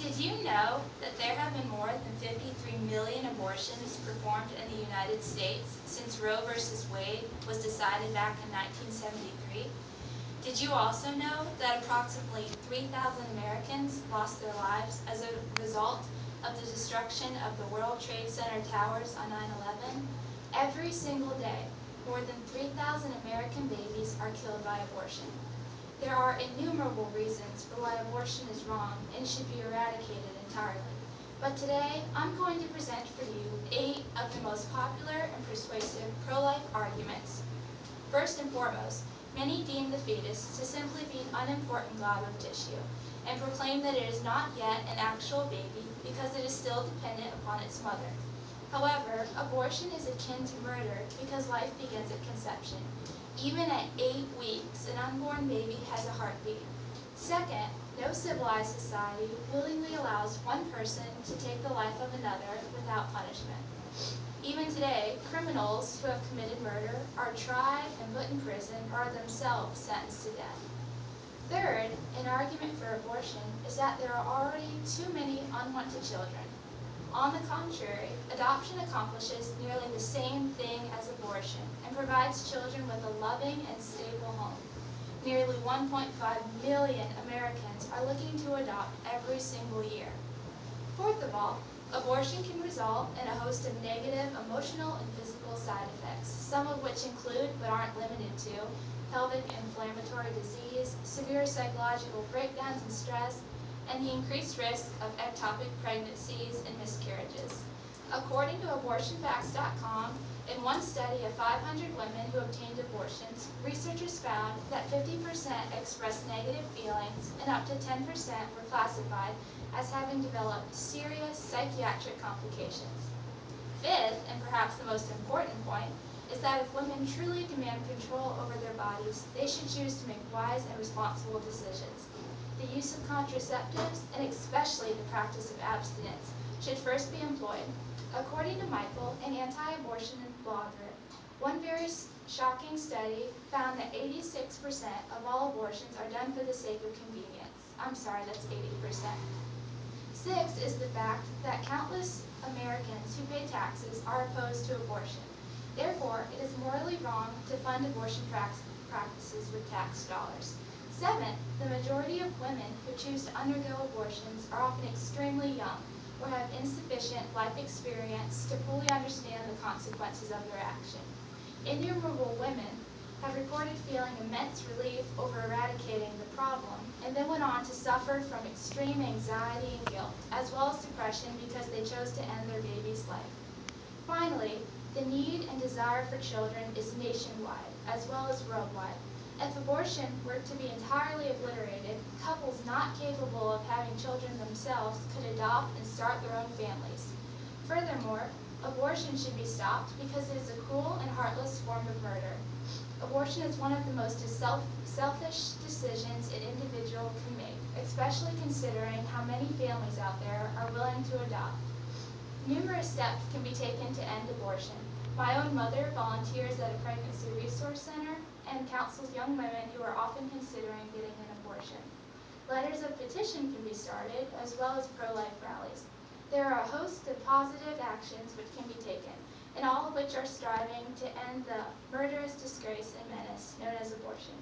Did you know that there have been more than 53 million abortions performed in the United States since Roe v. Wade was decided back in 1973? Did you also know that approximately 3,000 Americans lost their lives as a result of the destruction of the World Trade Center towers on 9/11? Every single day, more than 3,000 American babies are killed by abortion. There are innumerable reasons for why abortion is wrong and should be eradicated entirely. But today, I'm going to present for you 8 of the most popular and persuasive pro-life arguments. First and foremost, many deem the fetus to simply be an unimportant glob of tissue and proclaim that it is not yet an actual baby because it is still dependent upon its mother. However, abortion is akin to murder because life begins at conception. Even at 8 weeks, an unborn baby has a heartbeat. Second, no civilized society willingly allows one person to take the life of another without punishment. Even today, criminals who have committed murder are tried and put in prison or are themselves sentenced to death. Third, an argument for abortion is that there are already too many unwanted children. On the contrary, adoption accomplishes nearly the same thing as abortion and provides children with a loving and stable home. Nearly 1.5 million Americans are looking to adopt every single year. Fourth of all, abortion can result in a host of negative emotional and physical side effects, some of which include, but aren't limited to, pelvic inflammatory disease, severe psychological breakdowns and stress, and the increased risk of ectopic pregnancies and miscarriages. According to abortionfacts.com, in one study of 500 women who obtained abortions, researchers found that 50% expressed negative feelings and up to 10% were classified as having developed serious psychiatric complications. Fifth, and perhaps the most important point, is that if women truly demand control over their bodies, they should choose to make wise and responsible decisions. The use of contraceptives, and especially the practice of abstinence, should first be employed. According to Michael, an anti-abortion blogger, one very shocking study found that 86% of all abortions are done for the sake of convenience. I'm sorry, that's 80%. Sixth is the fact that countless Americans who pay taxes are opposed to abortion. Therefore, it is morally wrong to fund abortion practices with tax dollars. Seventh, the majority of women who choose to undergo abortions are often extremely young or have insufficient life experience to fully understand the consequences of their action. Innumerable women have reported feeling immense relief over eradicating the problem and then went on to suffer from extreme anxiety and guilt, as well as depression because they chose to end their baby's life. Finally, the need and desire for children is nationwide, as well as worldwide. If abortion were to be entirely obliterated, couples not capable of having children themselves could adopt and start their own families. Furthermore, abortion should be stopped because it is a cruel and heartless form of murder. Abortion is one of the most selfish decisions an individual can make, especially considering how many families out there are willing to adopt. Numerous steps can be taken to end abortion. My own mother volunteers at a pregnancy resource center and counsels young women who are often considering getting an abortion. Letters of petition can be started, as well as pro-life rallies. There are a host of positive actions which can be taken, and all of which are striving to end the murderous disgrace and menace known as abortion.